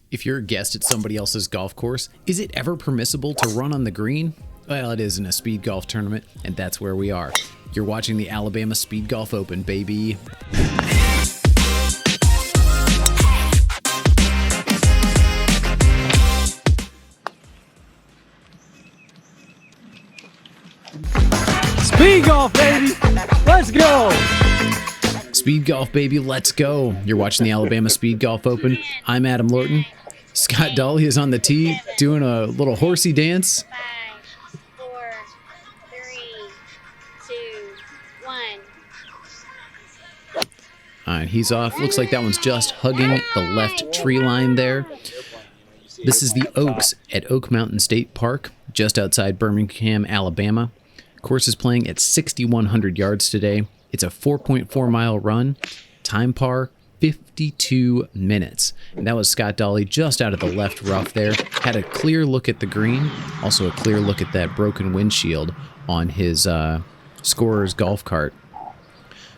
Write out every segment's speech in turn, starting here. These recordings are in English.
If you're a guest at somebody else's golf course, is it ever permissible to run on the green? Well, it is in a speed golf tournament, and that's where we are. You're watching the Alabama Speedgolf Open, baby. Speed golf, baby! Let's go! Speed golf, baby, let's go. You're watching the Alabama Speedgolf Open. I'm Adam Lorton. Scott Dawley is on the tee doing a little horsey dance. 5, 4, 3, 2, 1. All right, he's off. Looks like that one's just hugging the left tree line there. This is the Oaks at Oak Mountain State Park, just outside Birmingham, Alabama. Course is playing at 6,100 yards today. It's a 4.4 mile run. Time par 52 minutes. And that was Scott Dawley just out of the left rough there. Had a clear look at the green. Also a clear look at that broken windshield on his scorer's golf cart.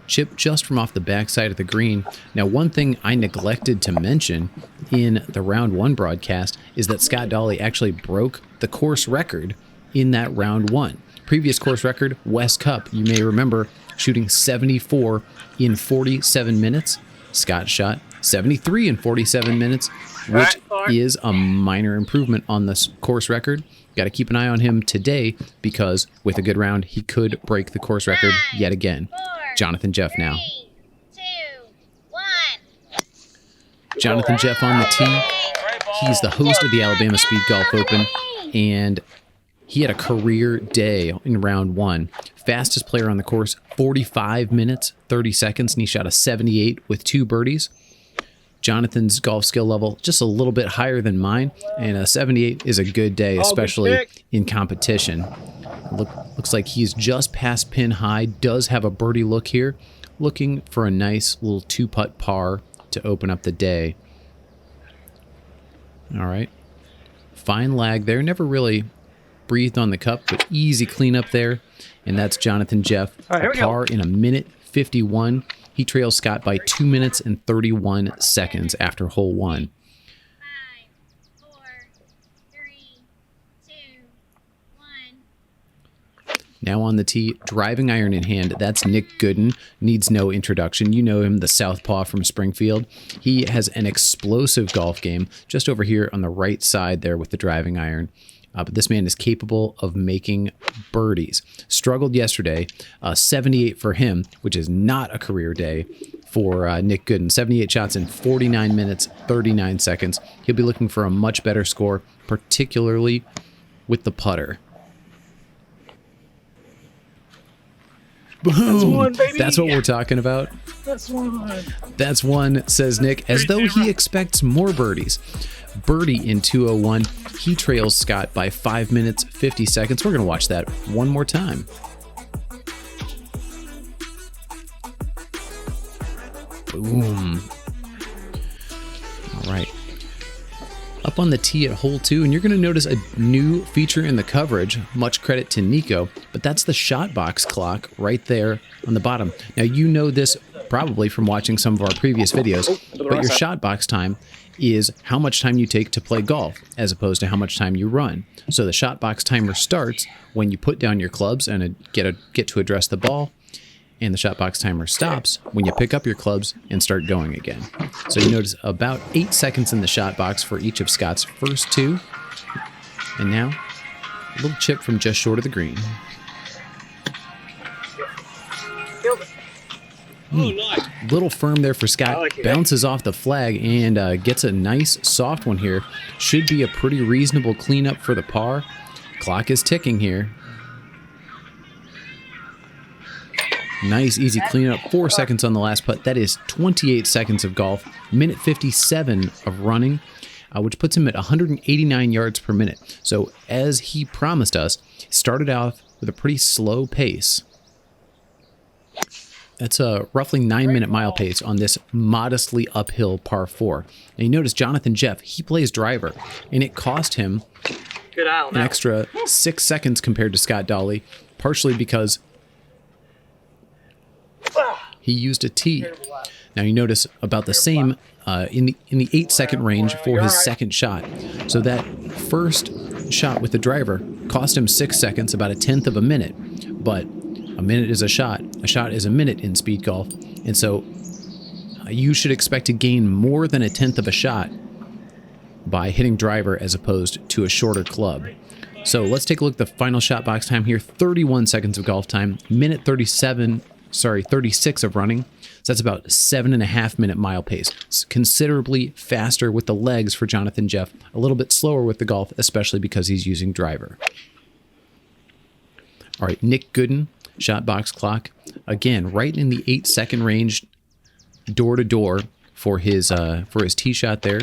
Chip just from off the backside of the green. Now, one thing I neglected to mention in the round one broadcast is that Scott Dawley actually broke the course record in that round one. Previous course record, West Cup, you may remember shooting 74 in 47 minutes. Scott shot 73 in 47 minutes, which is a minor improvement on this course record. Got to keep an eye on him today because with a good round, he could break the course record yet again. Jonathan Jeff now. 3, 2, 1. Jonathan Jeff on the tee. He's the host of the Alabama Speedgolf Open, and he had a career day in round one. Fastest player on the course, 45 minutes, 30 seconds, and he shot a 78 with 2 birdies. Jonathan's golf skill level just a little bit higher than mine, and a 78 is a good day, especially in competition. Looks like he's just past pin high, does have a birdie look here, looking for a nice little 2-putt par to open up the day. All right. Fine lag there, never really breathed on the cup, but easy cleanup there. And that's Jonathan Jeff, a par in a minute 51. He trails Scott by 2 minutes and 31 seconds after hole 1. 5, 4, 3, 2, 1. Now on the tee, driving iron in hand, that's Nic Goodin. Needs no introduction. You know him, the southpaw from Springfield. He has an explosive golf game just over here on the right side there with the driving iron. But this man is capable of making birdies. Struggled yesterday, 78 for him, which is not a career day for Nic Goodin. 78 shots in 49 minutes, 39 seconds. He'll be looking for a much better score, particularly with the putter. Boom! That's one, baby. That's what we're talking about. That's one. That's one, says Nick, as though he expects more birdies. Birdie in 2:01. He trails Scott by 5 minutes, 50 seconds. We're going to watch that one more time. Boom. All right. Up on the tee at hole 2, and you're going to notice a new feature in the coverage. Much credit to Nico, but that's the shot box clock right there on the bottom. Now, you know this probably from watching some of our previous videos, but your shot box time is how much time you take to play golf as opposed to how much time you run. So the shot box timer starts when you put down your clubs and get to address the ball, and the shot box timer stops when you pick up your clubs and start going again. So you notice about 8 seconds in the shot box for each of Scott's first 2. And now, a little chip from just short of the green. Little firm there for Scott. Bounces off the flag and gets a nice soft one here. Should be a pretty reasonable cleanup for the par. Clock is ticking here. Nice, easy cleanup. 4 seconds on the last putt. That is 28 seconds of golf. Minute 57 of running, which puts him at 189 yards per minute. So as he promised us, started off with a pretty slow pace. That's a roughly 9-minute mile pace on this modestly uphill par 4. And you notice Jonathan Jeff, he plays driver, and it cost him an extra 6 seconds compared to Scott Dawley, partially because he used a tee. Now you notice about the same in the 8-second range for his second shot. So that first shot with the driver cost him 6 seconds, about 1/10 of a minute. But a minute is a shot is a minute in speed golf, and so you should expect to gain more than 1/10 of a shot by hitting driver as opposed to a shorter club. So let's take a look at the final shot box time here. 31 seconds of golf time, minute 36 of running. So that's about 7.5-minute mile pace. It's considerably faster with the legs for Jonathan Jeff, a little bit slower with the golf, especially because he's using driver. All right, Nic Goodin, shot box clock. Again, right in the 8-second range, door to door for his tee shot there.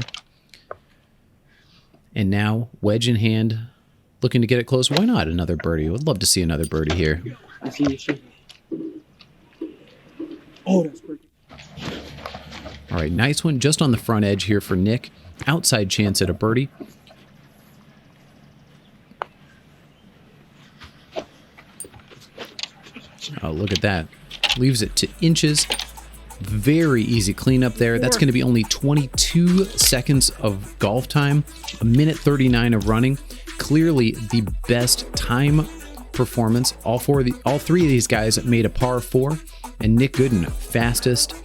And now wedge in hand, looking to get it close. Why not another birdie? Would love to see another birdie here. Oh, that's pretty. All right, nice one just on the front edge here for Nick. Outside chance at a birdie. Oh, look at that. Leaves it to inches. Very easy cleanup there. That's going to be only 22 seconds of golf time, a minute 39 of running. Clearly the best time performance. All three of these guys made a par 4, and Nic Goodin fastest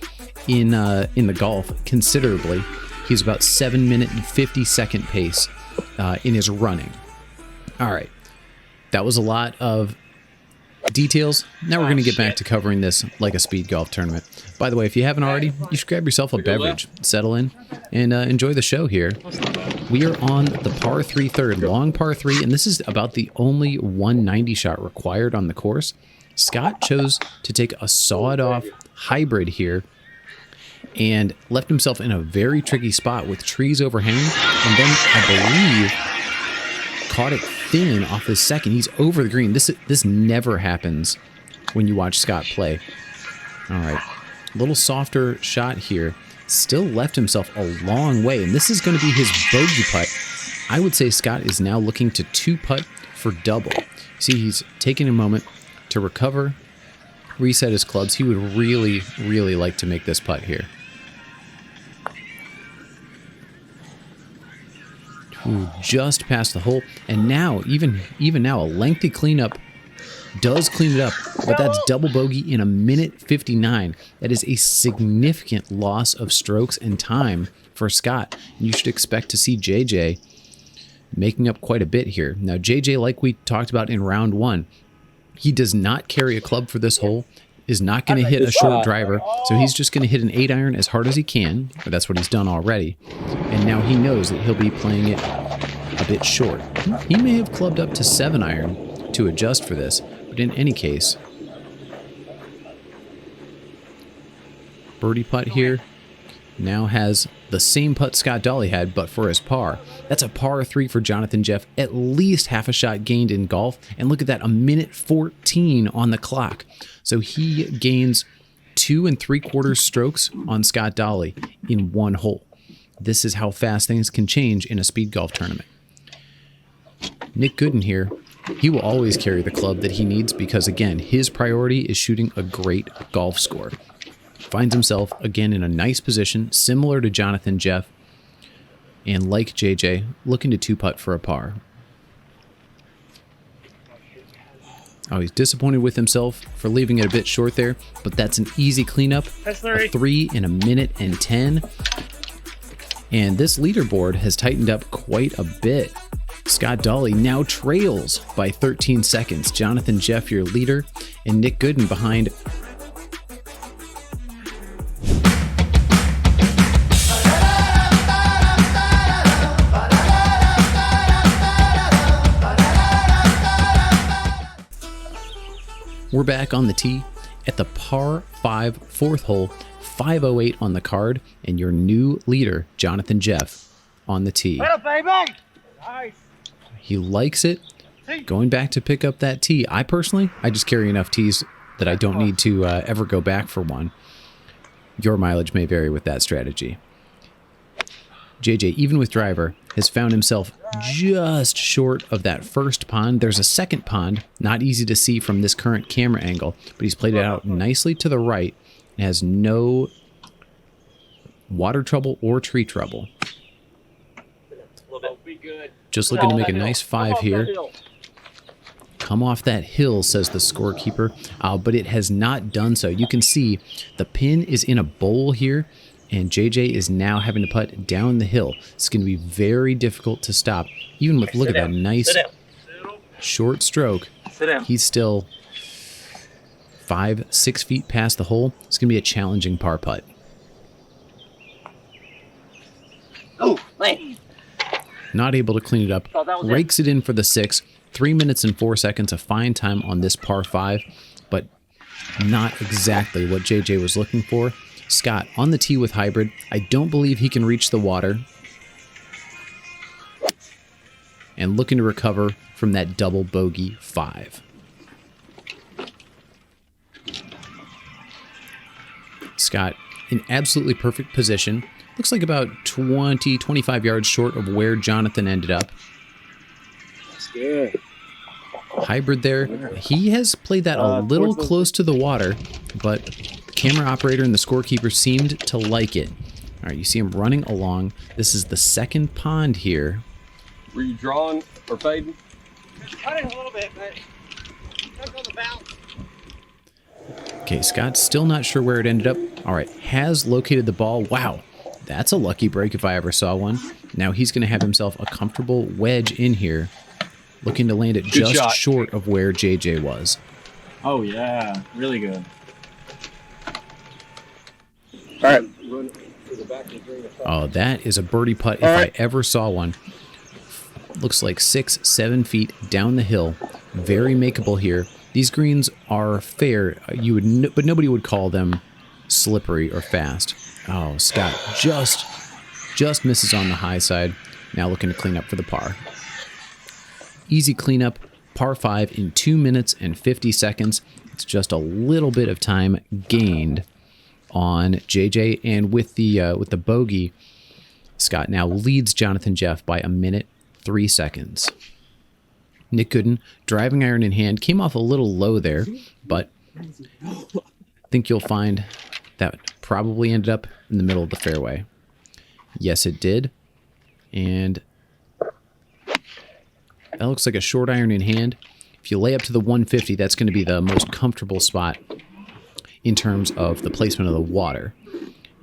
in the golf considerably. He's about 7-minute and 50-second pace in his running. All right, that was a lot of details. Now we're going to get back to covering this like a speed golf tournament. By the way, if you haven't already, you should grab yourself a beverage, settle in, and enjoy the show here. We are on the par 3 third, long par 3, and this is about the only 190 shot required on the course. Scott chose to take a sawed-off hybrid here and left himself in a very tricky spot with trees overhanging, and then I believe caught it thin off his second. He's over the green. This never happens when you watch Scott play. All right, a little softer shot here. Still left himself a long way, and this is going to be his bogey putt. I would say Scott is now looking to 2-putt for double. See, he's taking a moment to recover, reset his clubs. He would really, really like to make this putt here. Ooh, just past the hole, and now, even now, a lengthy cleanup does clean it up, but that's double bogey in a minute 59. That is a significant loss of strokes and time for Scott. You should expect to see JJ making up quite a bit here. Now, JJ, like we talked about in round 1, he does not carry a club for this hole, is not going to hit a short driver, so he's just going to hit an 8-iron as hard as he can, or that's what he's done already. And now he knows that he'll be playing it a bit short. He may have clubbed up to 7-iron to adjust for this, but in any case, birdie putt here. Now has the same putt Scott Dawley had, but for his par. That's a par 3 for Jonathan Jeff, at least half a shot gained in golf. And look at that, a minute 14 on the clock. So he gains 2 3/4 strokes on Scott Dawley in one hole. This is how fast things can change in a speed golf tournament. Nic Goodin here, he will always carry the club that he needs because, again, his priority is shooting a great golf score. Finds himself, again, in a nice position, similar to Jonathan Jeff, and like JJ, looking to 2-putt for a par. Oh, he's disappointed with himself for leaving it a bit short there, but that's an easy cleanup. A 3 in a minute and 10. And this leaderboard has tightened up quite a bit. Scott Dawley now trails by 13 seconds. Jonathan Jeff, your leader, and Nic Goodin behind. We're back on the tee at the par 5 fourth hole, 508 on the card, and your new leader, Jonathan Jeff, on the tee. Nice. He likes it. Going back to pick up that tee. I just carry enough tees that I don't need to ever go back for one. Your mileage may vary with that strategy. JJ, even with driver, has found himself just short of that first pond. There's a second pond, not easy to see from this current camera angle, but he's played it out nicely to the right and has no water trouble or tree trouble. Just looking to make a nice 5 here. Come off that hill, says the scorekeeper, but it has not done so. You can see the pin is in a bowl here, and JJ is now having to putt down the hill. It's going to be very difficult to stop, even with, look at that nice short stroke. He's still 5-6 feet past the hole. It's going to be a challenging par putt. Oh, man. Not able to clean it up. Rakes it in for the 6. 3 minutes and 4 seconds, a fine time on this par 5, but not exactly what JJ was looking for. Scott on the tee with hybrid. I don't believe he can reach the water. And looking to recover from that double bogey 5. Scott in absolutely perfect position. Looks like about 20-25 yards short of where Jonathan ended up. Good. Hybrid there. He has played that a little close to the water, but the camera operator and the scorekeeper seemed to like it. All right, you see him running along. This is the second pond here. Were you drawing or fading? Just cutting a little bit, but don't go the bounce. Okay, Scott's still not sure where it ended up. All right, has located the ball. Wow, that's a lucky break if I ever saw one. Now he's going to have himself a comfortable wedge in here, looking to land it just short of where JJ was. Oh, yeah. Really good. All right. Oh, that is a birdie putt if I ever saw one. Looks like 6-7 feet down the hill. Very makeable here. These greens are fair, but nobody would call them slippery or fast. Oh, Scott just misses on the high side. Now looking to clean up for the par. Easy cleanup, par 5 in 2 minutes and 50 seconds. It's just a little bit of time gained on JJ, and with the bogey, Scott now leads Jonathan Jeff by 1 minute 3 seconds. Nic Goodin, driving iron in hand, came off a little low there, but I think you'll find that probably ended up in the middle of the fairway. Yes, it did, and that looks like a short iron in hand. If you lay up to the 150, that's going to be the most comfortable spot in terms of the placement of the water.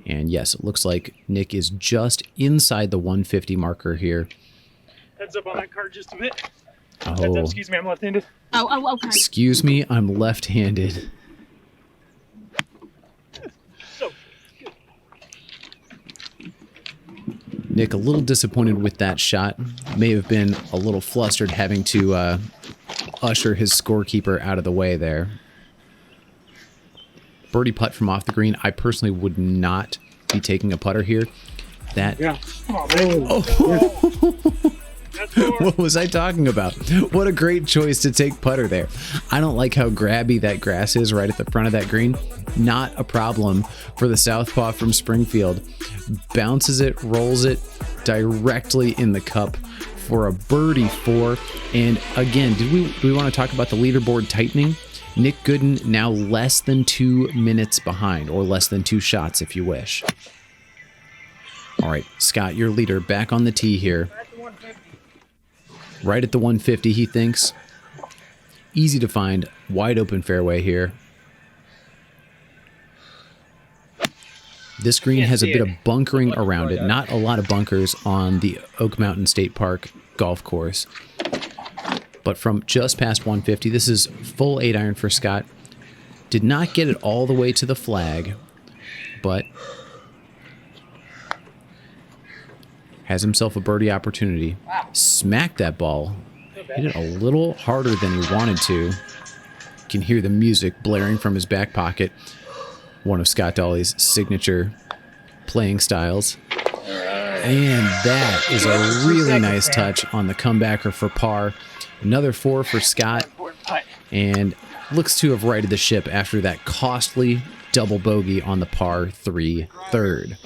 And yes, it looks like Nick is just inside the 150 marker here. Heads up on that card just a bit. Oh, Heads up, excuse me, I'm left-handed. Oh, okay. Excuse me, I'm left-handed. So, Nick, a little disappointed with that shot. May have been a little flustered having to usher his scorekeeper out of the way there. Birdie putt from off the green. I personally would not be taking a putter here. That. yeah. Come on, man. Oh. That's four. What was I talking about? What a great choice to take putter there. I don't like how grabby that grass is right at the front of that green. Not a problem for the southpaw from Springfield. Bounces it, rolls it directly in the cup for a birdie 4. And again, do we want to talk about the leaderboard tightening? Nic Goodin now less than 2 minutes behind, or less than 2 shots if you wish. All right, Scott, your leader, back on the tee here. Right at the 150, he thinks. Easy to find, wide open fairway here. This green has a bit of bunkering around it. Not a lot of bunkers on the Oak Mountain State Park golf course. But from just past 150, this is full 8-iron for Scott. Did not get it all the way to the flag, but has himself a birdie opportunity. Smacked that ball. Hit it a little harder than he wanted to. You can hear the music blaring from his back pocket. One of Scott Dawley's signature playing styles. And that is a really nice touch on the comebacker for par. Another 4 for Scott. And looks to have righted the ship after that costly double bogey on the par 3 third.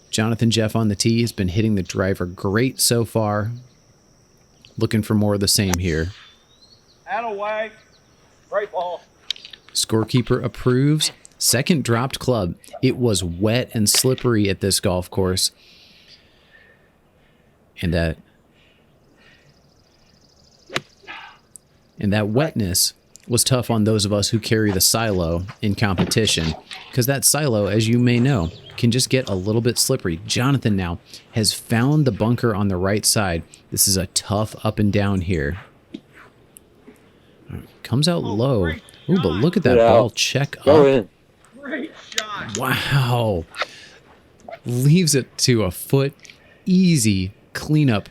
Jonathan Jeff on the tee has been hitting the driver great so far. Looking for more of the same here. Out of whack. Great ball. Scorekeeper approves. Second dropped club. It was wet and slippery at this golf course. And that wetness was tough on those of us who carry the silo in competition, because that silo, as you may know, can just get a little bit slippery. Jonathan now has found the bunker on the right side. This is a tough up and down here. Comes out low. Ooh, but look at that ball check up. Great shot. Wow. Leaves it to a foot. Easy cleanup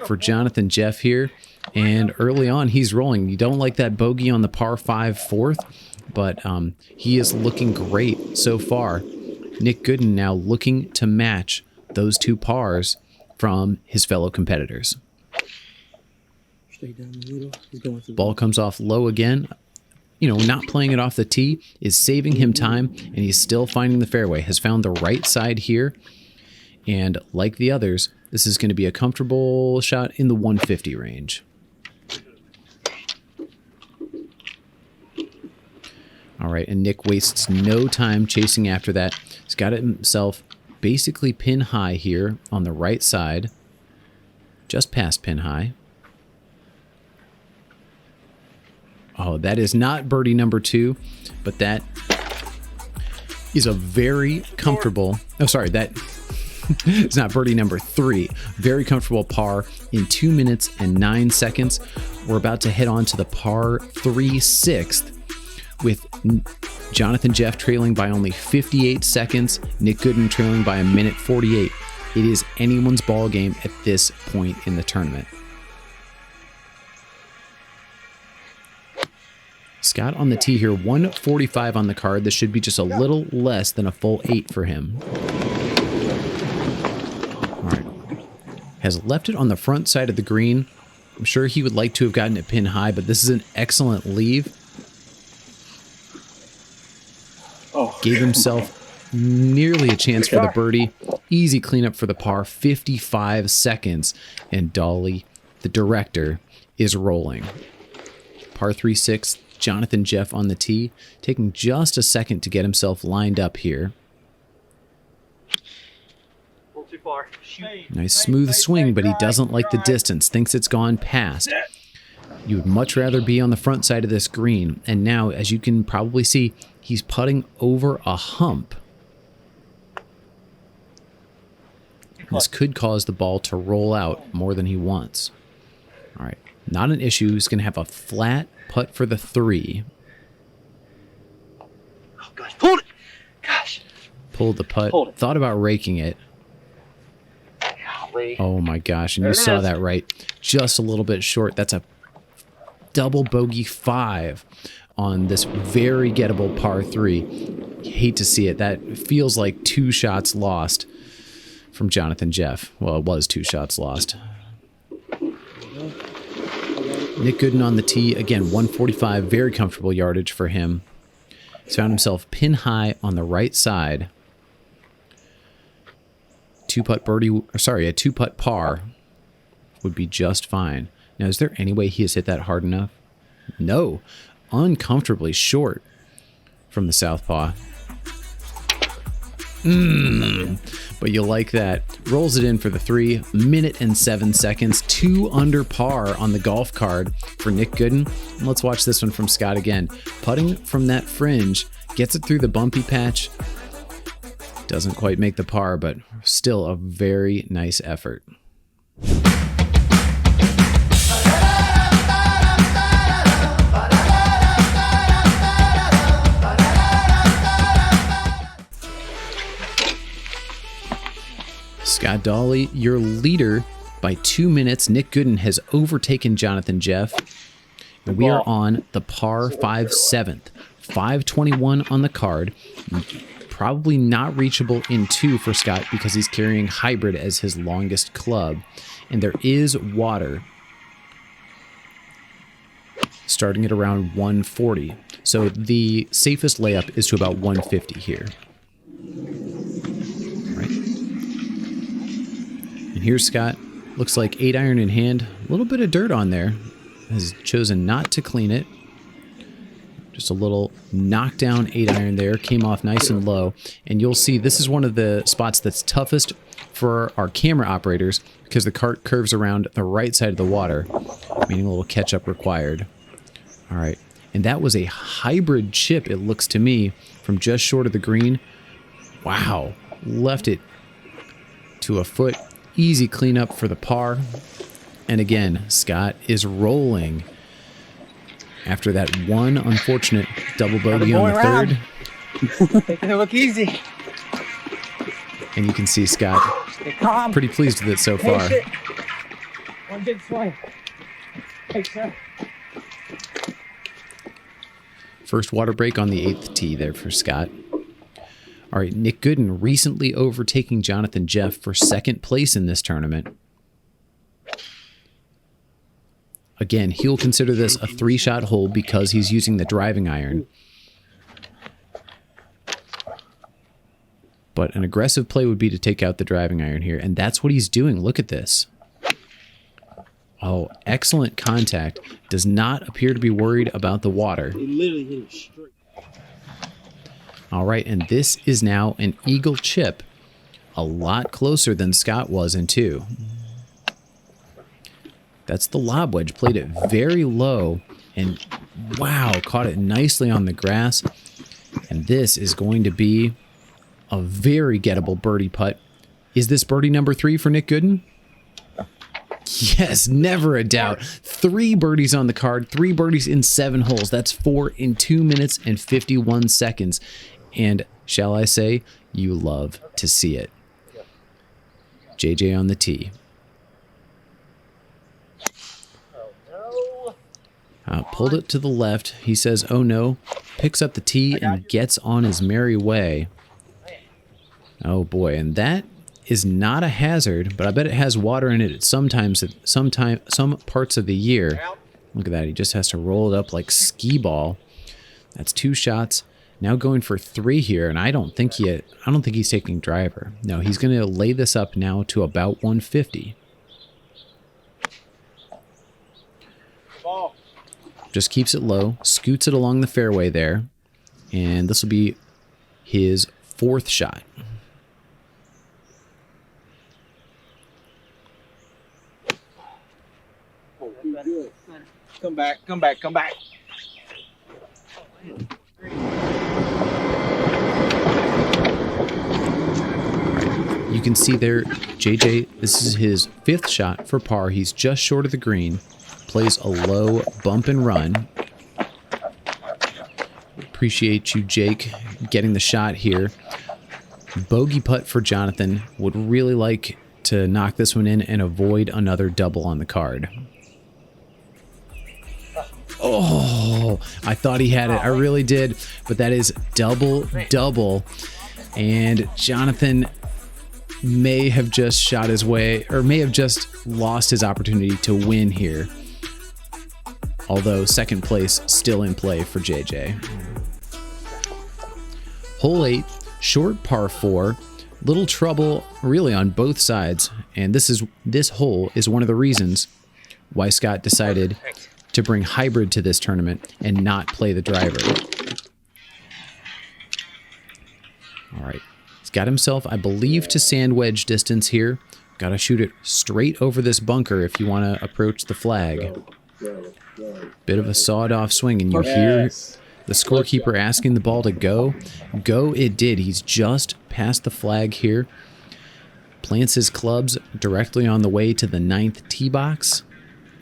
for Jonathan Jeff here. And early on, he's rolling. You don't like that bogey on the par 5 fourth, but he is looking great so far. Nic Goodin now looking to match those 2 pars from his fellow competitors. Straight down the middle. He's going through. Ball comes off low again. You know, not playing it off the tee is saving him time, and he's still finding the fairway. Has found the right side here. And like the others, this is going to be a comfortable shot in the 150 range. All right, and Nic wastes no time chasing after that. He's got it himself basically pin high here on the right side, just past pin high. Oh, that is not birdie number 2, but that is a very comfortable... Oh, sorry, that is not birdie number 3. Very comfortable par in 2 minutes and 9 seconds. We're about to head on to the par 3 6th with Jonathan Jeff trailing by only 58 seconds, Nic Goodin trailing by 1:48. It is anyone's ball game at this point in the tournament. Scott on the tee here, 145 on the card. This should be just a little less than a full 8 for him. All right. Has left it on the front side of the green. I'm sure he would like to have gotten it pin high, but this is an excellent leave. Gave himself nearly a chance for the birdie. Easy cleanup for the par, 55 seconds. And Dawley, the director, is rolling. Par 3 6, Jonathan Jeff on the tee, taking just a second to get himself lined up here. A little too far. Nice smooth swing, but he doesn't like the distance, thinks it's gone past. You would much rather be on the front side of this green. And now, as you can probably see, he's putting over a hump. This could cause the ball to roll out more than he wants. All right, not an issue. He's going to have a flat putt for the 3. Oh, gosh. Pulled it. Gosh. Pulled the putt. Hold it. Thought about raking it. Golly. Oh my gosh, and There you it saw is. that right. Just a little bit short. That's a double bogey 5 on this very gettable par 3. Hate to see it. That feels like 2 shots lost from Jonathan Jeff. Well, it was 2 shots lost. Nic Goodin on the tee. Again, 145. Very comfortable yardage for him. He's found himself pin high on the right side. 2-putt birdie, or sorry, a 2-putt par would be just fine. Now, is there any way he has hit that hard enough? No. Uncomfortably short from the southpaw. But you'll like that. Rolls it in for the 3, 1:07 seconds, 2 under par on the golf card for Nic Goodin. And let's watch this one from Scott again. Putting from that fringe, gets it through the bumpy patch. Doesn't quite make the par, but still a very nice effort. Scott Dawley, your leader by 2 minutes. Nic Goodin has overtaken Jonathan Jeff. And we are on the par 5 7th. 521 on the card. Probably not reachable in 2 for Scott because he's carrying hybrid as his longest club. And there is water starting at around 140. So the safest layup is to about 150 here. All right. And here's Scott. Looks like 8-iron in hand. A little bit of dirt on there. Has chosen not to clean it. Just a little knockdown 8-iron there. Came off nice and low. And you'll see this is one of the spots that's toughest for our camera operators because the cart curves around the right side of the water, meaning a little catch-up required. All right. And that was a hybrid chip, it looks to me, from just short of the green. Wow. Left it to a foot. Easy cleanup for the par. And again, Scott is rolling after that one unfortunate double bogey on the third. Making it look easy. And you can see Scott Calm. pretty pleased with it so far. Hey, one big swing. Hey, sir. First water break on the 8th tee there for Scott. All right, Nic Goodin recently overtaking Jonathan Jeff for 2nd place in this tournament. Again, he'll consider this a 3-shot hole because he's using the driving iron. But an aggressive play would be to take out the driving iron here, and that's what he's doing. Look at this. Oh, excellent contact. Does not appear to be worried about the water. He literally hit it straight. All right, and this is now an eagle chip. A lot closer than Scott was in 2. That's the lob wedge. Played it very low, and wow, caught it nicely on the grass. And this is going to be a very gettable birdie putt. Is this birdie number 3 for Nic Goodin? Yes, never a doubt. 3 birdies on the card, 3 birdies in 7 holes. That's 4 in 2 minutes and 51 seconds. And shall I say, you love to see it. JJ on the tee. Pulled it to the left. He says, oh no. Picks up the tee and gets on his merry way. Oh boy, and that is not a hazard, but I bet it has water in it at some parts of the year. Look at that. He just has to roll it up like skee ball. That's 2 shots. Now going for 3 here, and I don't think he's taking driver. No, he's going to lay this up now to about 150. Just keeps it low, scoots it along the fairway there, and this will be his 4th shot. Come back, come back, come back. You can see there, JJ, this is his 5th shot for par. He's just short of the green. Plays a low bump and run. Appreciate you, Jake, getting the shot here. Bogey putt for Jonathan. Would really like to knock this one in and avoid another double on the card. Oh, I thought he had it. I really did. But that is double. And Jonathan may have just shot his way, or may have just lost his opportunity to win here. Although 2nd place still in play for JJ. Hole 8, short par 4. Little trouble really on both sides. And this hole is one of the reasons why Scott decided to bring hybrid to this tournament and not play the driver. All right. He's got himself, I believe, to sand wedge distance here. Got to shoot it straight over this bunker if you want to approach the flag. Bit of a sawed-off swing, and you hear the scorekeeper asking the ball to go. Go it did. He's just past the flag here. Plants his clubs directly on the way to the 9th tee box.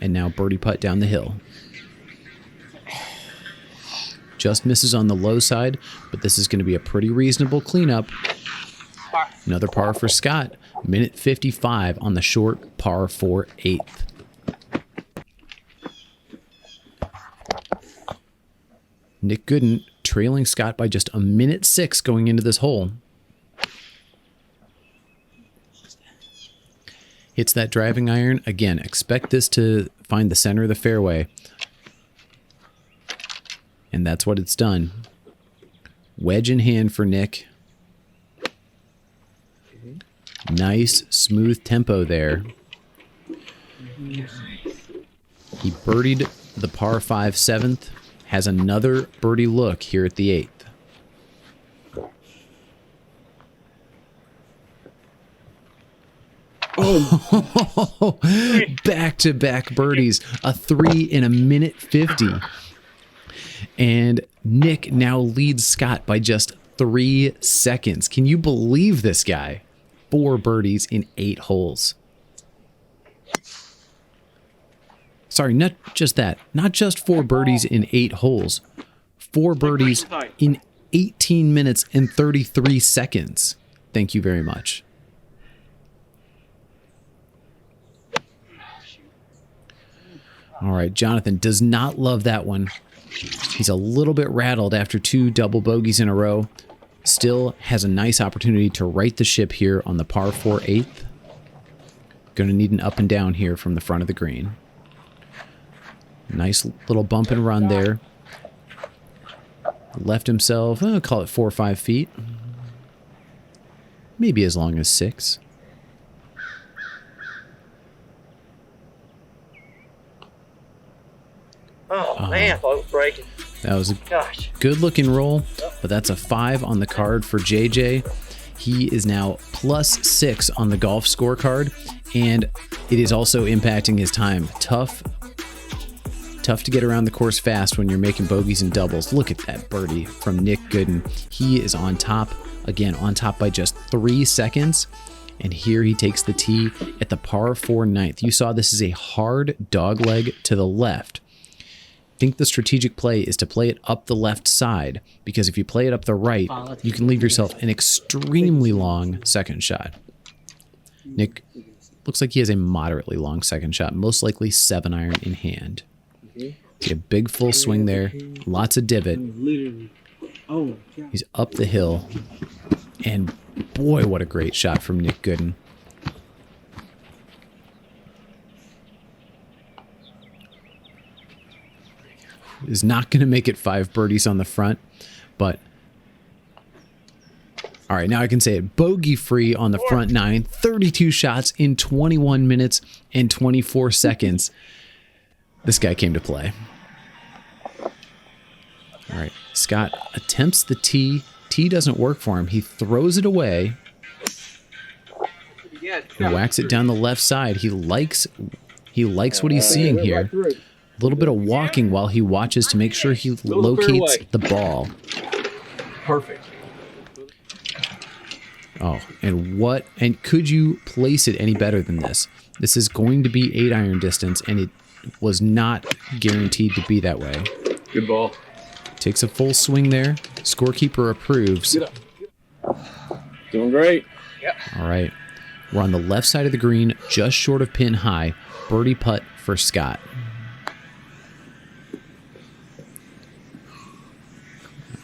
And now birdie putt down the hill. Just misses on the low side, but this is going to be a pretty reasonable cleanup. Another par for Scott. Minute 55 on the short par 4 8th. Nic Goodin trailing Scott by just a minute 6 going into this hole. Hits that driving iron. Again, expect this to find the center of the fairway. And that's what it's done. Wedge in hand for Nick. Nice, smooth tempo there. He birdied the par 5 7th. has another birdie look here at the 8th. Oh, back-to-back birdies, a 3 in a minute 50. And Nick now leads Scott by just 3 seconds. Can you believe this guy? 4 birdies in 8 holes. Sorry, not just that. Not just 4 birdies in 8 holes. 4 birdies in 18 minutes and 33 seconds. Thank you very much. All right, Jonathan does not love that one. He's a little bit rattled after 2 double bogeys in a row. Still has a nice opportunity to right the ship here on the par 4 8th. Going to need an up and down here from the front of the green. Nice little bump and run there. Left himself, I'll call it 4 or 5 feet. Maybe as long as 6. Oh, man, I thought it was breaking. That was a Gosh. good looking roll, but that's a 5 on the card for JJ. He is now +6 on the golf scorecard, and it is also impacting his time. Tough to get around the course fast when you're making bogeys and doubles. Look at that birdie from Nic Goodin. He is on top, again, on top by just 3 seconds. And here he takes the tee at the par 4 9th. You saw this is a hard dog leg to the left. I think the strategic play is to play it up the left side, because if you play it up the right, you can leave yourself an extremely long second shot. Nick looks like he has a moderately long second shot, most likely 7-iron in hand. See a big full swing there, lots of divot. He's up the hill, and boy, what a great shot from Nic Goodin. Is not going to make it 5 birdies on the front, but all right, now I can say it. Bogey free on the front 9, 32 shots in 21 minutes and 24 seconds. This guy came to play. All right, Scott attempts the tee. Tee doesn't work for him. He throws it away and whacks it down the left side. He likes what he's seeing here. A little bit of walking while he watches to make sure he locates the ball. Perfect. Oh, and could you place it any better than this? This is going to be 8-iron distance, and it was not guaranteed to be that way. Good ball. Takes a full swing there. Scorekeeper approves. Get up. Doing great. Yep. All right. We're on the left side of the green, just short of pin high. Birdie putt for Scott.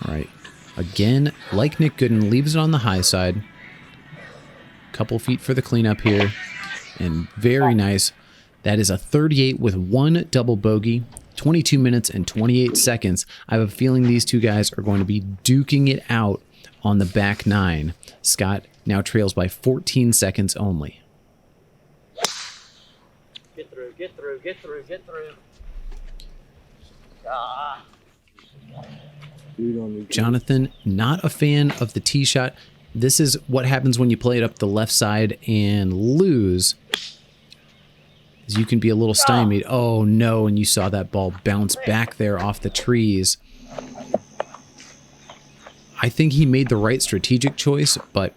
All right. Again, like Nic Goodin, leaves it on the high side. Couple feet for the cleanup here. And very nice. That is a 38 with 1 double bogey. 22 minutes and 28 seconds. I have a feeling these two guys are going to be duking it out on the back 9. Scott now trails by 14 seconds only. Get through, get through, get through, get through. Ah. Jonathan, not a fan of the tee shot. This is what happens when you play it up the left side and lose. Is you can be a little stymied. Oh no, and you saw that ball bounce back there off the trees. I think he made the right strategic choice, but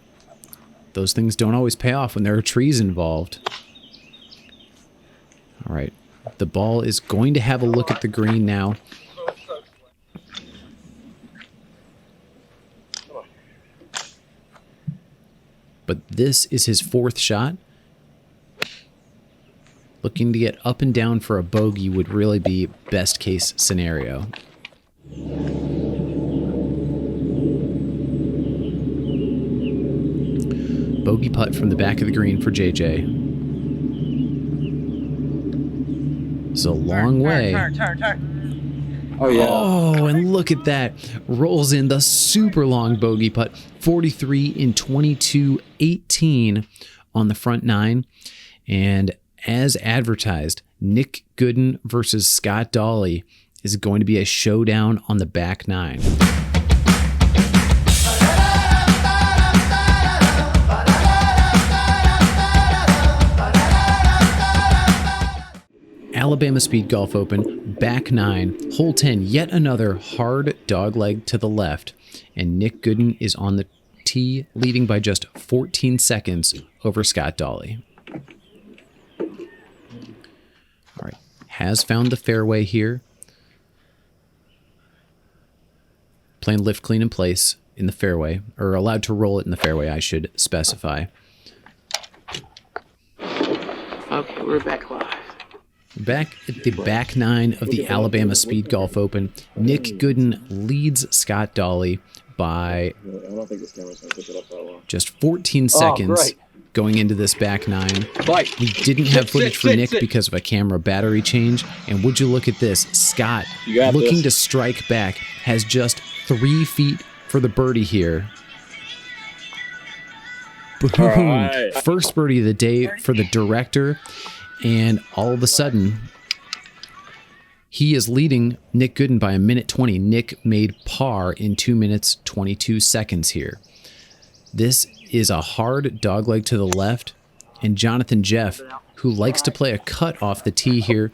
those things don't always pay off when there are trees involved. All right, the ball is going to have a look at the green now. But this is his 4th shot. Looking to get up and down for a bogey would really be best case scenario. Bogey putt from the back of the green for JJ. It's a long way. Turn. Oh, yeah. Oh, and look at that. Rolls in the super long bogey putt. 43 in 22.18 on the front 9. And as advertised, Nic Goodin versus Scott Dawley is going to be a showdown on the back nine. Alabama Speedgolf Open, back nine, hole 10, yet another hard dogleg to the left, and Nic Goodin is on the tee, leading by just 14 seconds over Scott Dawley. All right, has found the fairway here. Playing lift clean in place in the fairway, or allowed to roll it in the fairway, I should specify. Okay, we're back live. Back at the back nine of the Alabama Speedgolf Open, Nic Goodin leads Scott Dawley by just 14 seconds going into this back nine. We didn't have footage for Nick because of a camera battery change. And would you look at this? Scott, looking to strike back, has just 3 feet for the birdie here. Boom. Right. First birdie of the day for the director. And all of a sudden, he is leading Nic Goodin by 1:20. Nick made par in 2 minutes, 22 seconds here. This is a hard dogleg to the left. And Jonathan Jeff, who likes to play a cut off the tee here,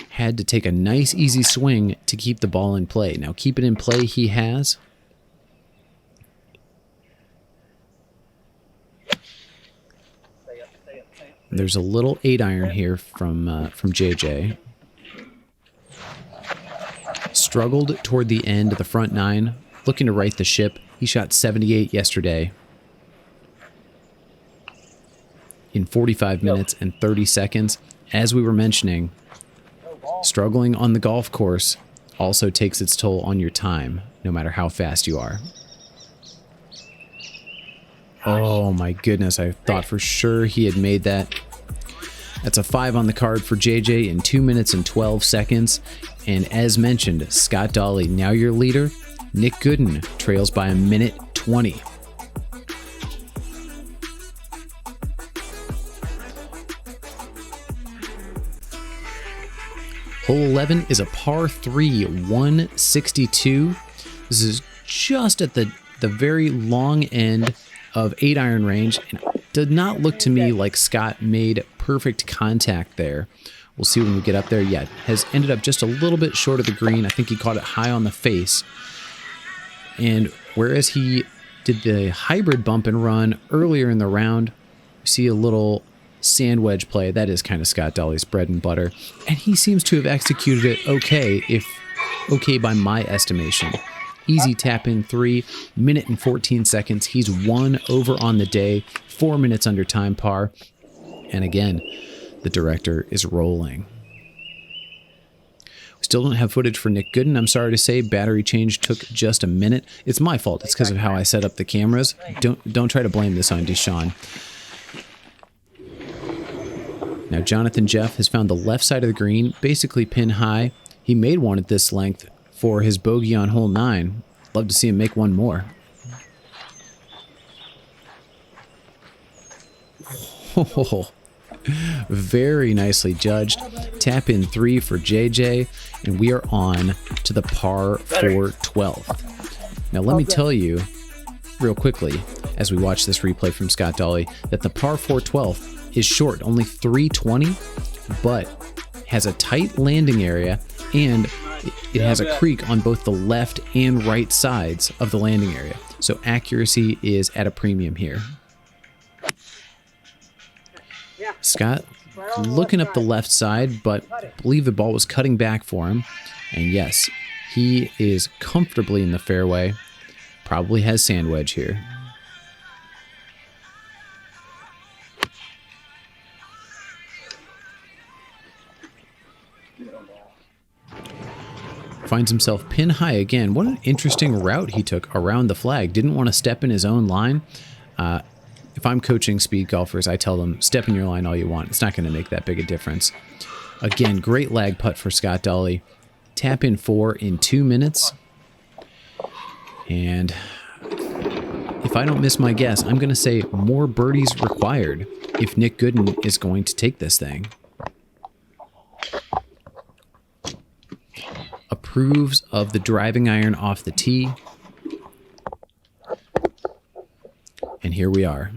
had to take a nice, easy swing to keep the ball in play. Now, keep it in play he has. There's a little 8-iron here from JJ. Struggled toward the end of the front nine, looking to right the ship. He shot 78 yesterday in 45 minutes and 30 seconds. As we were mentioning, struggling on the golf course also takes its toll on your time, no matter how fast you are. Oh my goodness, I thought for sure he had made that. That's a 5 on the card for JJ in 2 minutes and 12 seconds. And as mentioned, Scott Dawley, now your leader. Nic Goodin trails by 1:20. Hole 11 is a par 3, 162. This is just at the very long end of 8-iron range, and did not look to me like Scott made perfect contact there. We'll see when we get up there. Yeah, has ended up just a little bit short of the green. I think he caught it high on the face. And whereas he did the hybrid bump and run earlier in the round, we see a little sand wedge play. That is kind of Scott Dawley's bread and butter. And he seems to have executed it okay, if okay by my estimation. Easy tap in 3, minute and 14 seconds. He's 1 over on the day, 4 minutes under time par. And again, the director is rolling. We still don't have footage for Nic Goodin. I'm sorry to say, battery change took just a minute. It's my fault. It's because of how I set up the cameras. Don't try to blame this on DeSean. Now Jonathan Jeff has found the left side of the green, basically pin high. He made one at this length for his bogey on hole 9. Love to see him make one more. Oh, very nicely judged. Tap in 3 for JJ, and we are on to the par 4 12th. Now let me tell you real quickly, as we watch this replay from Scott Dawley, that the par 4 12th is short, only 320, but has a tight landing area, and it has a creek on both the left and right sides of the landing area. So accuracy is at a premium here. Scott looking up the left side, but I believe the ball was cutting back for him. And yes, he is comfortably in the fairway. Probably has sand wedge here. Finds himself pin high again. What an interesting route he took around the flag. Didn't want to step in his own line. If I'm coaching speed golfers, I tell them, step in your line all you want. It's not going to make that big a difference. Again, great lag putt for Scott Dawley. Tap in 4 in 2 minutes. And if I don't miss my guess, I'm going to say more birdies required if Nic Goodin is going to take this thing. approves of the driving iron off the tee. And here we are.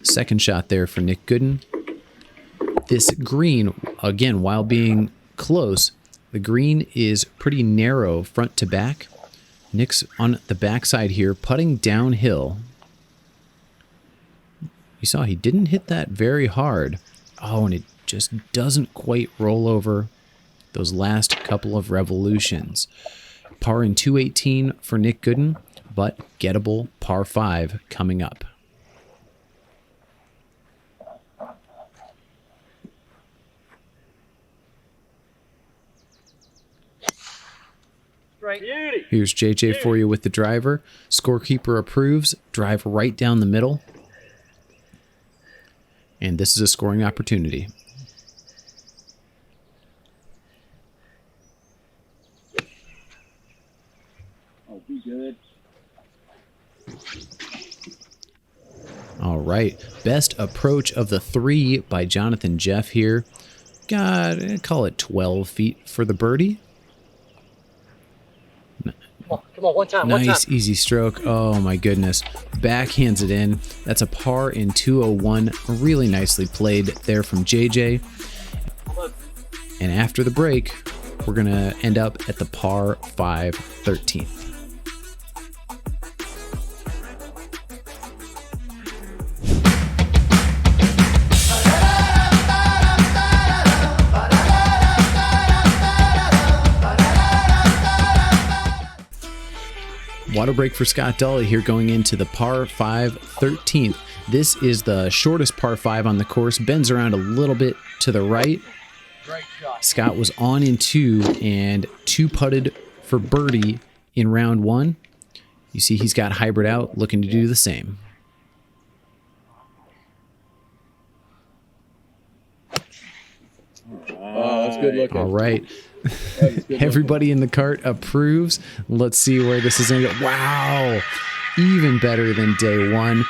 Second shot there for Nic Goodin. This green, again, while being close, the green is pretty narrow front to back. Nic's on the backside here, putting downhill. You saw he didn't hit that very hard. Oh, and it just doesn't quite roll over those last couple of revolutions. Par in 218 for Nic Goodin, but gettable par 5 coming up. Right. Beauty. Here's JJ for you with the driver. Scorekeeper approves. Drive right down the middle. And this is a scoring opportunity. Oh, be good. All right. Best approach of the 3 by Jonathan Jeff here. God, call it 12 feet for the birdie. Come on, one time. Nice, easy stroke. Oh my goodness. Backhands it in. That's a par in 201. Really nicely played there from JJ. And after the break, we're going to end up at the par 5 13th. Water break for Scott Dawley here going into the par 5 13th. This is the shortest par 5 on the course. Bends around a little bit to the right. Scott was on in 2 and 2-putted for birdie in round 1. You see he's got hybrid out, looking to do the same. Oh, that's good looking. All right. Everybody in the cart approves. Let's see where this is going to go. Wow. Even better than day 1.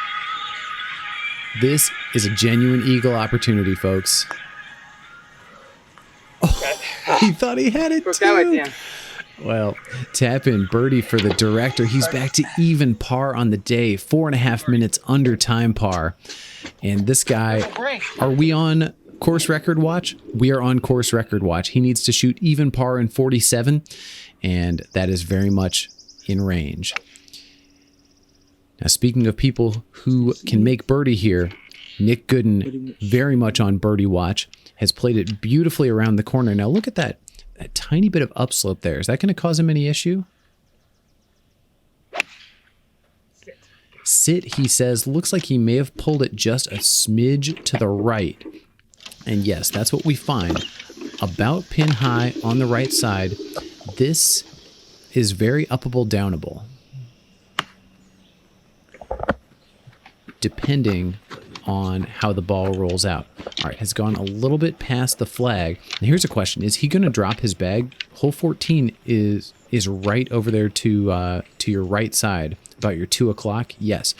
This is a genuine eagle opportunity, folks. Oh, he thought he had it too. Well, tap in birdie for the director. He's back to even par on the day. 4.5 minutes under time par. And this guy, are we on course record watch? We are on course record watch. He needs to shoot even par in 47, and that is very much in range. Now, speaking of people who can make birdie here, Nic Goodin, very much on birdie watch, has played it beautifully around the corner. Now, look at that tiny bit of upslope there. Is that going to cause him any issue? Sit, he says. Looks like he may have pulled it just a smidge to the right. And yes, that's what we find. About pin high on the right side. This is very uppable, downable. Depending on how the ball rolls out. All right, has gone a little bit past the flag. Now here's a question. Is he going to drop his bag? Hole 14 is right over there to your right side, about your 2 o'clock. Yes.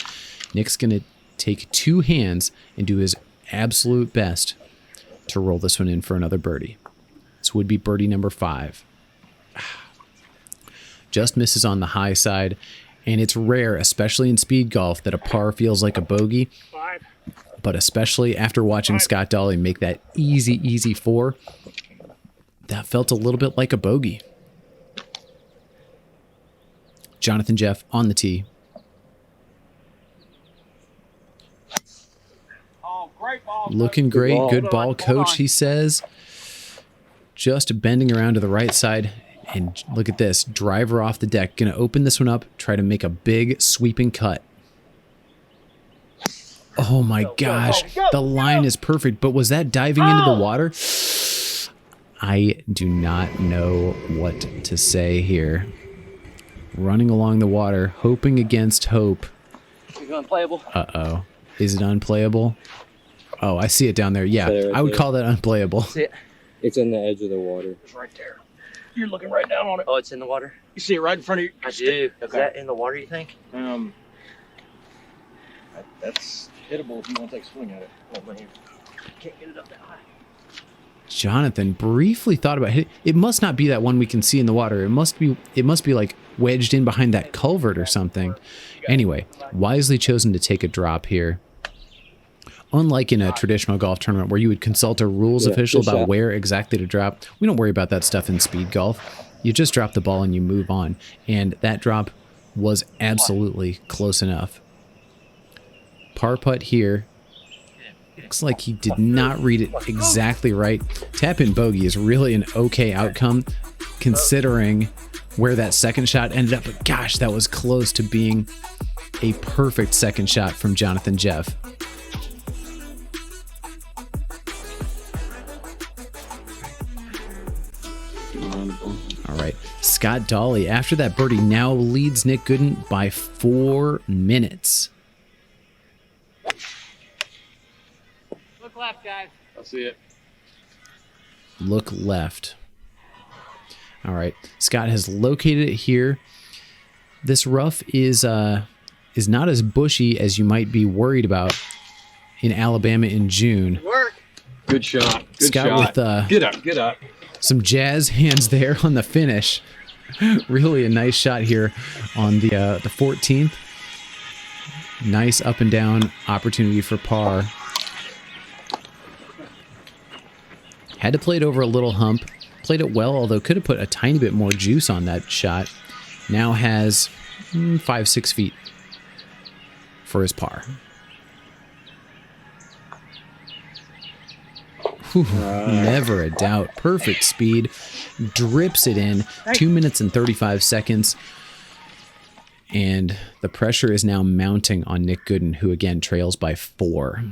Nic's going to take 2 hands and do his absolute best to roll this one in for another birdie. This would be birdie number 5. Just misses on the high side, and it's rare, especially in speed golf, that a par feels like a bogey. 5. But especially after watching Scott Dawley make that easy 4, that felt a little bit like a bogey. Jonathan Jeff on the tee. Great ball. Looking great. Good ball, coach, he says. Just bending around to the right side. And look at this. Driver off the deck. Going to open this one up. Try to make a big sweeping cut. Oh my gosh. The line is perfect. But was that diving into the water? I do not know what to say here. Running along the water. Hoping against hope. Is it unplayable? Uh-oh. Is it unplayable? Oh, I see it down there. Yeah, Right I would there. call that unplayable. See it? It's in the edge of the water. It's right there. You're looking right down on it. Oh, it's in the water? You see it right in front of you? I do. Is Okay. that in the water, you think? I That's hittable if you want to take a swing at it. Oh, man. Can't get it up that high. Jonathan briefly thought about it. It must not be that one we can see in the water. It must be like wedged in behind that culvert or something. Anyway, wisely chosen to take a drop here. Unlike in a traditional golf tournament where you would consult a rules official about where exactly to drop, we don't worry about that stuff in speed golf. You just drop the ball and you move on. And that drop was absolutely close enough. Par putt here. Looks like he did not read it exactly right. Tap-in bogey is really an okay outcome considering where that second shot ended up. But gosh, that was close to being a perfect second shot from Jonathan Jeff. All right, Scott Dawley, after that birdie, now leads Nic Goodin by 4 minutes. Look left, guys. I see it. Look left. All right, Scott has located it here. This rough is not as bushy as you might be worried about in Alabama in June. Work. Good shot. Good Scott shot. with Get up. some jazz hands there on the finish. Really a nice shot here on the 14th. Nice up and down opportunity for par. Had to play it over a little hump. Played it well, although could have put a tiny bit more juice on that shot. Now has 5-6 feet for his par. Whew, never a doubt. Perfect speed. Drips it in. 2 minutes and 35 seconds. And the pressure is now mounting on Nic Goodin, who again trails by 4.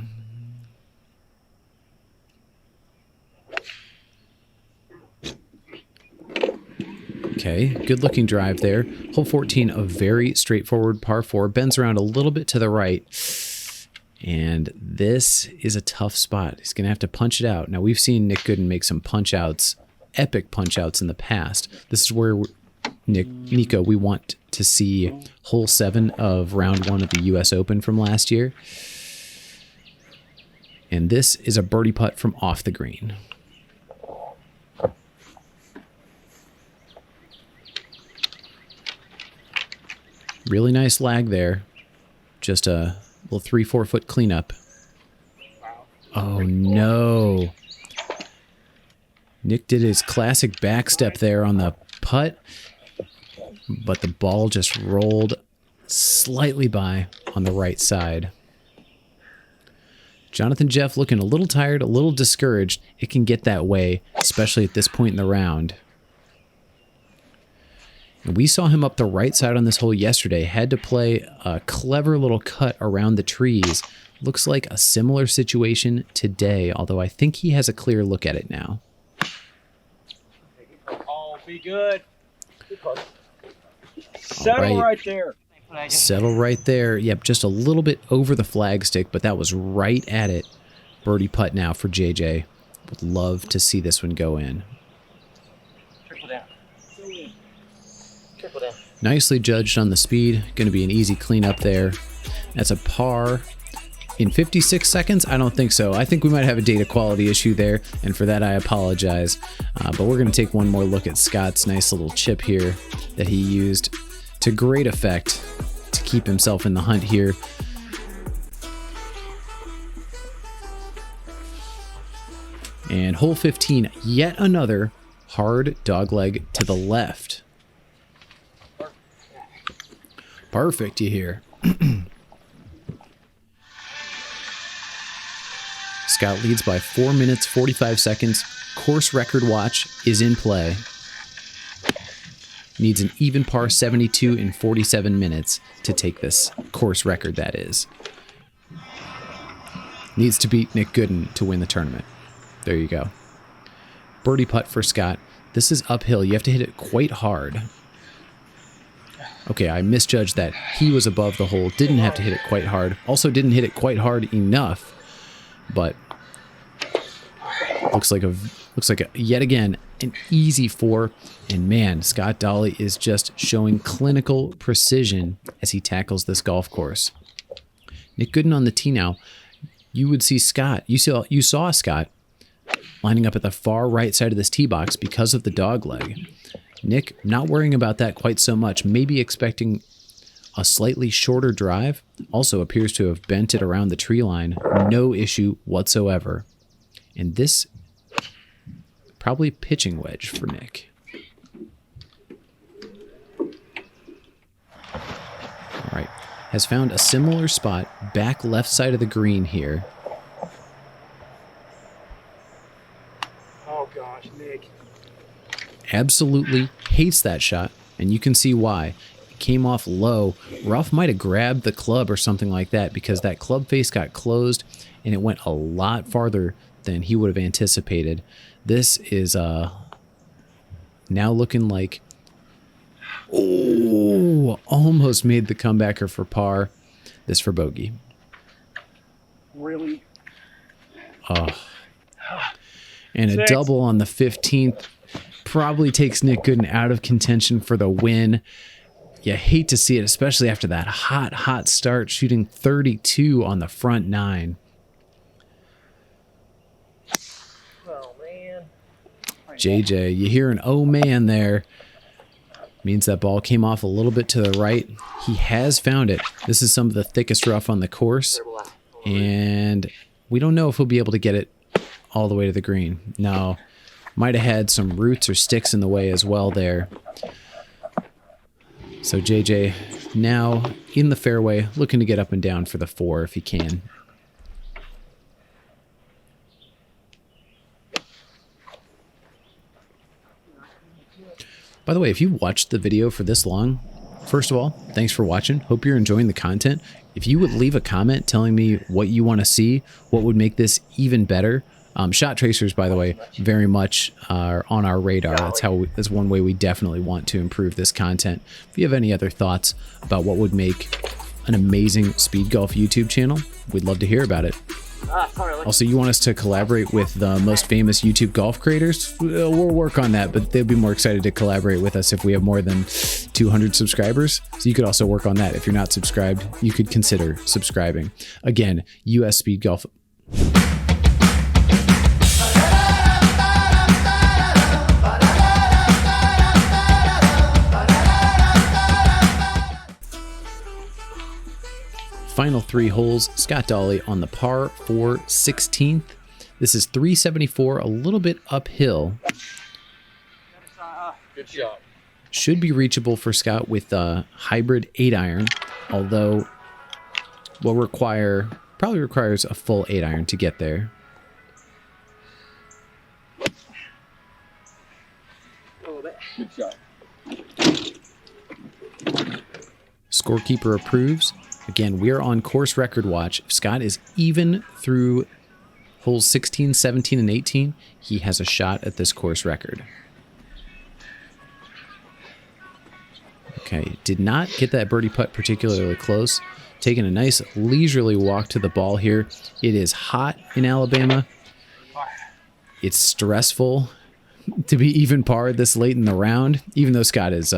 Okay, good looking drive there. Hole 14, a very straightforward par 4. Bends around a little bit to the right. And this is a tough spot. He's going to have to punch it out. Now, we've seen Nic Goodin make some punch-outs, epic punch-outs in the past. This is where, Nico, we want to see hole 7 of round 1 of the US Open from last year. And this is a birdie putt from off the green. Really nice lag there. Just a little 3-4 foot cleanup. Oh no. Nic did his classic back step there on the putt, but the ball just rolled slightly by on the right side. Jonathan Jeff looking a little tired, a little discouraged. It can get that way, especially at this point in the round. And we saw him up the right side on this hole yesterday. Had to play a clever little cut around the trees. Looks like a similar situation today, although I think he has a clear look at it now. Oh, be good. Settle right there. Settle right there. Yep, just a little bit over the flagstick, but that was right at it. Birdie putt now for JJ. Would love to see this one go in. Triple down. Nicely judged on the speed. Going to be an easy cleanup there. That's a par in 56 seconds? I don't think so. I think we might have a data quality issue there, and for that I apologize. But we're going to take one more look at Scott's nice little chip here that he used to great effect to keep himself in the hunt here. And hole 15, yet another hard dogleg to the left. Perfect, you hear. Scott leads by 4 minutes, 45 seconds. Course record watch is in play. Needs an even par 72 in 47 minutes to take this course record, that is. Needs to beat Nic Goodin to win the tournament. There you go. Birdie putt for Scott. This is uphill. You have to hit it quite hard. Okay, I misjudged that. He was above the hole. Didn't have to hit it quite hard. Also didn't hit it quite hard enough. But looks like yet again an easy 4. And man, Scott Dawley is just showing clinical precision as he tackles this golf course. Nic Goodin on the tee now. You would see Scott. You saw Scott lining up at the far right side of this tee box because of the dog leg. Nick not worrying about that quite so much, maybe expecting a slightly shorter drive. Also appears to have bent it around the tree line. No issue whatsoever. And this probably pitching wedge for Nick. All right. Has found a similar spot back left side of the green here. Oh gosh, Nick. Absolutely hates that shot, and you can see why. It came off low. Ruff might have grabbed the club or something like that because that club face got closed and it went a lot farther than he would have anticipated. This is now looking like, oh, almost made the comebacker for par. This for bogey. Really? And a Six. double on the 15th probably takes Nic Goodin out of contention for the win. You hate to see it, especially after that hot start, shooting 32 on the front nine. Oh man. JJ, you hear an oh man there. Means that ball came off a little bit to the right. He has found it. This is some of the thickest rough on the course. And we don't know if he'll be able to get it all the way to the green. No, might have had some roots or sticks in the way as well there. So JJ now in the fairway, looking to get up and down for the 4 if he can. By the way, if you watched the video for this long, first of all, thanks for watching. Hope you're enjoying the content. If you would leave a comment telling me what you want to see, what would make this even better. Shot tracers, by the way, very much are on our radar. That's one way we definitely want to improve this content. If you have any other thoughts about what would make an amazing speed golf YouTube channel, we'd love to hear about it. Also, you want us to collaborate with the most famous YouTube golf creators? We'll work on that, but they'll be more excited to collaborate with us if we have more than 200 subscribers. So you could also work on that. If you're not subscribed, you could consider subscribing. Again, US Speed Golf. Final 3 holes, Scott Dawley on the par 4 16th. This is 374, a little bit uphill. Good shot. Should be reachable for Scott with a hybrid 8-iron, although probably requires a full 8-iron to get there. Good shot. Scorekeeper approves. Again, we're on course record watch. If Scott is even through holes 16, 17, and 18, he has a shot at this course record. Okay, did not get that birdie putt particularly close. Taking a nice leisurely walk to the ball here. It is hot in Alabama. It's stressful to be even par this late in the round, even though Scott is,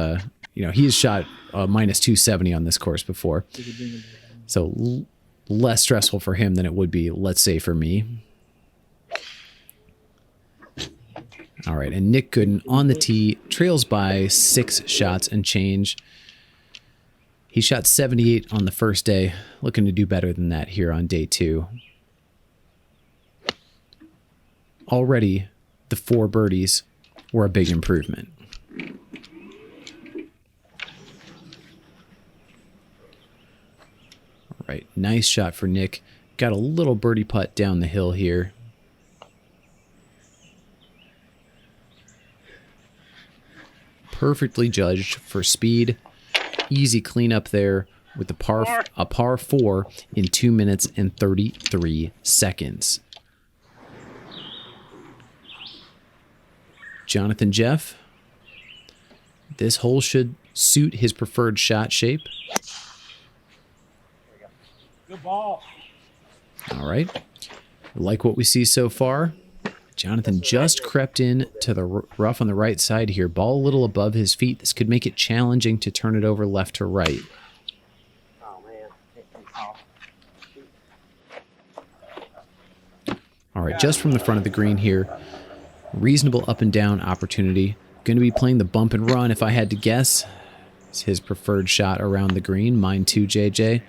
he has shot minus 270 on this course before. So less stressful for him than it would be, let's say, for me. All right, and Nic Goodin on the tee, trails by 6 shots and change. He shot 78 on the first day, looking to do better than that here on day 2. Already, the 4 birdies were a big improvement. All right, nice shot for Nick. Got a little birdie putt down the hill here. Perfectly judged for speed. Easy cleanup there with a par 4 in 2 minutes and 33 seconds. Jonathan Jeff. This hole should suit his preferred shot shape. Good ball. All right. Like what we see so far. Jonathan just crept in to the rough on the right side here. Ball a little above his feet. This could make it challenging to turn it over left to right. Oh man. All right, just from the front of the green here, reasonable up and down opportunity. Going to be playing the bump and run if I had to guess. It's his preferred shot around the green. Mine too, JJ.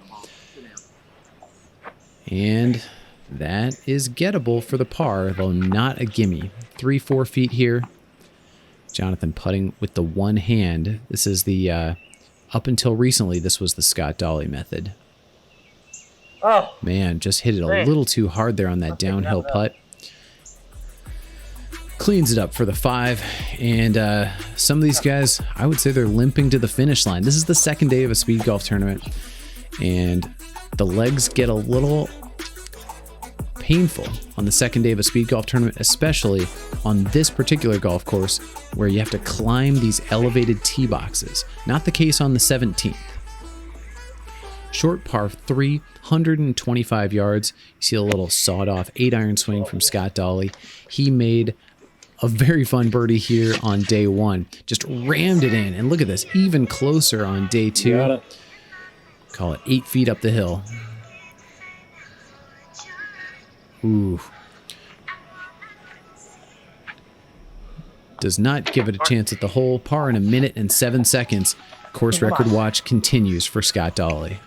And that is gettable for the par, though not a gimme. 3-4 feet here. Jonathan putting with the one hand. This is the, up until recently, this was the Scott Dawley method. Oh, Man, just hit it a little too hard there on that downhill putt. Cleans it up for the 5. And some of these guys, I would say they're limping to the finish line. This is the second day of a speed golf tournament. And the legs get a little painful on the second day of a speed golf tournament, especially on this particular golf course where you have to climb these elevated tee boxes. Not the case on the 17th. Short par 3, 125 yards. You see a little sawed-off 8-iron swing from Scott Dawley. He made a very fun birdie here on day 1. Just rammed it in. And look at this, even closer on day 2. Call it 8 feet up the hill. Ooh. Does not give it a chance at the hole. Par in 1 minute and 7 seconds. Course record watch continues for Scott Dawley.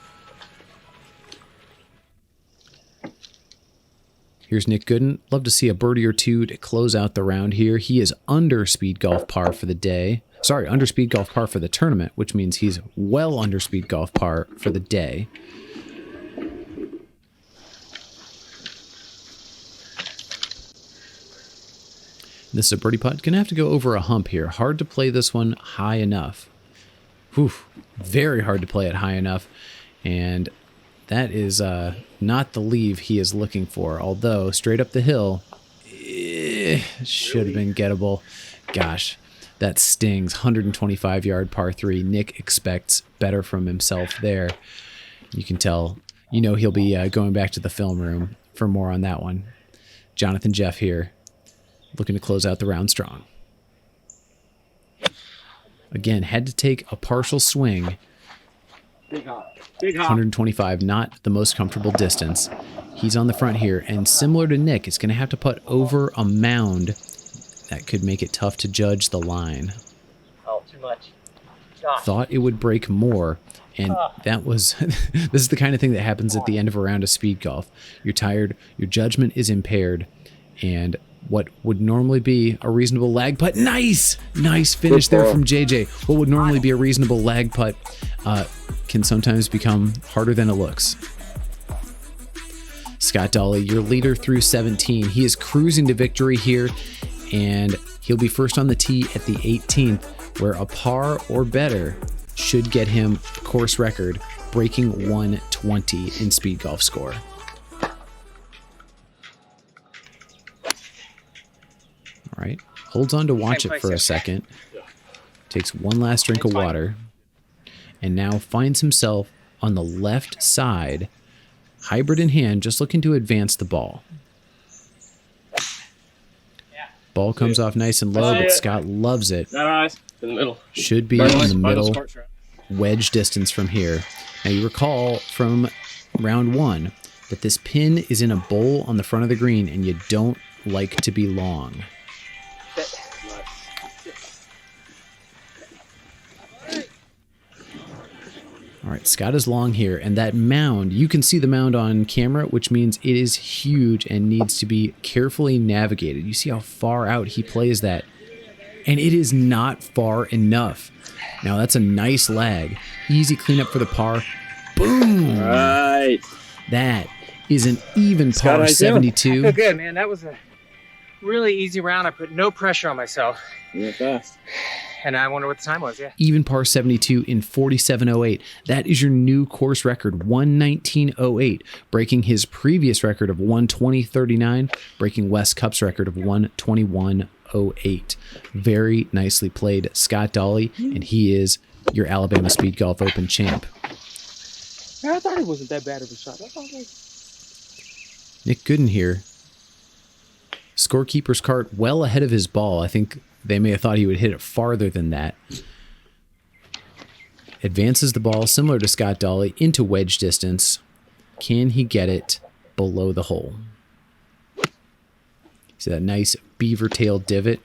Here's Nic Goodin. Love to see a birdie or two to close out the round here. He is under speed golf par for the day. Sorry, under speed golf par for the tournament, which means he's well under speed golf par for the day. This is a birdie putt. Gonna have to go over a hump here. Hard to play this one high enough. Whew, very hard to play it high enough. And that is not the leave he is looking for. Although, straight up the hill, should have been gettable. Gosh, that stings. 125-yard par 3. Nick expects better from himself there. You can tell, you know he'll be going back to the film room for more on that one. Jonathan Jeff here, looking to close out the round strong. Again, had to take a partial swing. Big hop. Big hop. 125, not the most comfortable distance. He's on the front here, and similar to Nick, it's going to have to putt over a mound. That could make it tough to judge the line. oh, too much. Gosh. Thought it would break more, and that was... This is the kind of thing that happens at the end of a round of speed golf. You're tired, your judgment is impaired, and what would normally be a reasonable lag putt... Nice! Nice finish there from JJ. What would normally be a reasonable lag putt can sometimes become harder than it looks. Scott Dawley, your leader through 17. He is cruising to victory here, and he'll be first on the tee at the 18th, where a par or better should get him course record, breaking 120 in speed golf score. All right, holds on to watch it for a second, takes one last drink of water, and now finds himself on the left side, hybrid in hand, just looking to advance the ball. Ball comes off nice and low, but Scott loves it. Nice. In the middle. Should be in the middle, wedge distance from here. Now you recall from round 1 that this pin is in a bowl on the front of the green, and you don't like to be long. All right, Scott is long here, and that mound, you can see the mound on camera, which means it is huge and needs to be carefully navigated. You see how far out he plays that, and it is not far enough. Now that's a nice lag. Easy cleanup for the par. Boom! All right. That is an even Scott, par I 72. Feel good, man. That was a really easy round. I put no pressure on myself. You went fast. And I wonder what the time was, yeah. Even par 72 in 47.08. That is your new course record, 119.08, breaking his previous record of 120.39, breaking Wes Cup's record of 121.08. Very nicely played, Scott Dawley, and he is your Alabama Speedgolf Open champ. I thought it wasn't that bad of a shot. I thought Nic Goodin here. Scorekeeper's cart well ahead of his ball. I think they may have thought he would hit it farther than that. Advances the ball, similar to Scott Dawley, into wedge distance. can he get it below the hole? See that nice beaver tail divot?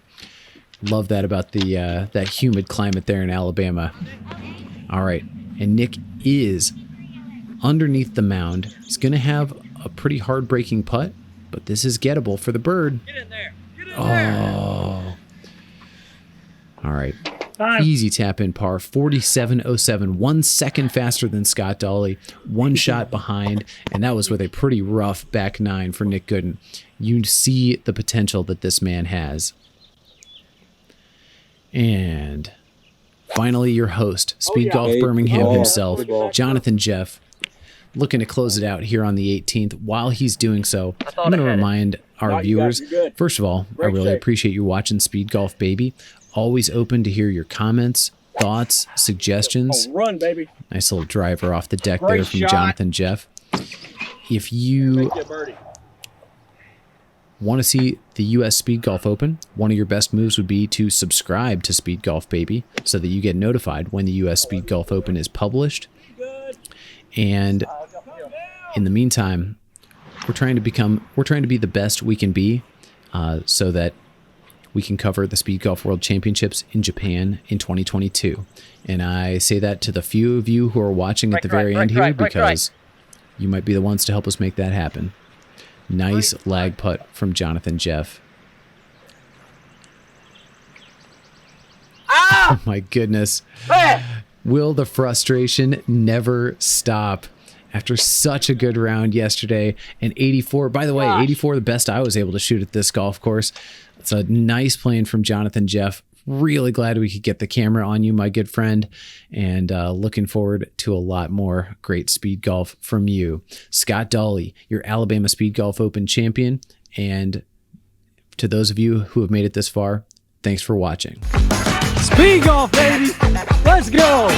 Love that about the that humid climate there in Alabama. All right, and Nick is underneath the mound. He's going to have a pretty hard breaking putt, but this is gettable for the bird. Get in there. Get in there. Oh. All right. Time. Easy tap in par, 47.07, 1 second faster than Scott Dawley, 1 shot behind, and that was with a pretty rough back nine for Nic Goodin. You see the potential that this man has. And finally, your host, Speedgolf Birmingham himself, Jonathan Jeff, looking to close it out here on the 18th. While he's doing so, I'm going to remind our viewers, first of all, I really appreciate you watching Speed Golf Baby. Always open to hear your comments, thoughts, suggestions. Run, baby. Nice little driver off the deck there from Jonathan Jeff. If you want to see the U.S. Speed Golf Open, one of your best moves would be to subscribe to Speed Golf Baby so that you get notified when the U.S. Speed Golf Open is published. And in the meantime, we're trying to be the best we can be, so that we can cover the Speed Golf World Championships in Japan in 2022. And I say that to the few of you who are watching at the very end here, because you might be the ones to help us make that happen. Nice lag putt from Jonathan Jeff. Oh my goodness. Will the frustration never stop? After such a good round yesterday, and 84, by the way, 84, the best I was able to shoot at this golf course. It's a nice plane from Jonathan Jeff. Really glad we could get the camera on you, my good friend, and looking forward to a lot more great speed golf from you. Scott Dawley, your Alabama Speed Golf Open champion, and to those of you who have made it this far, thanks for watching. Speed golf, baby. Let's go.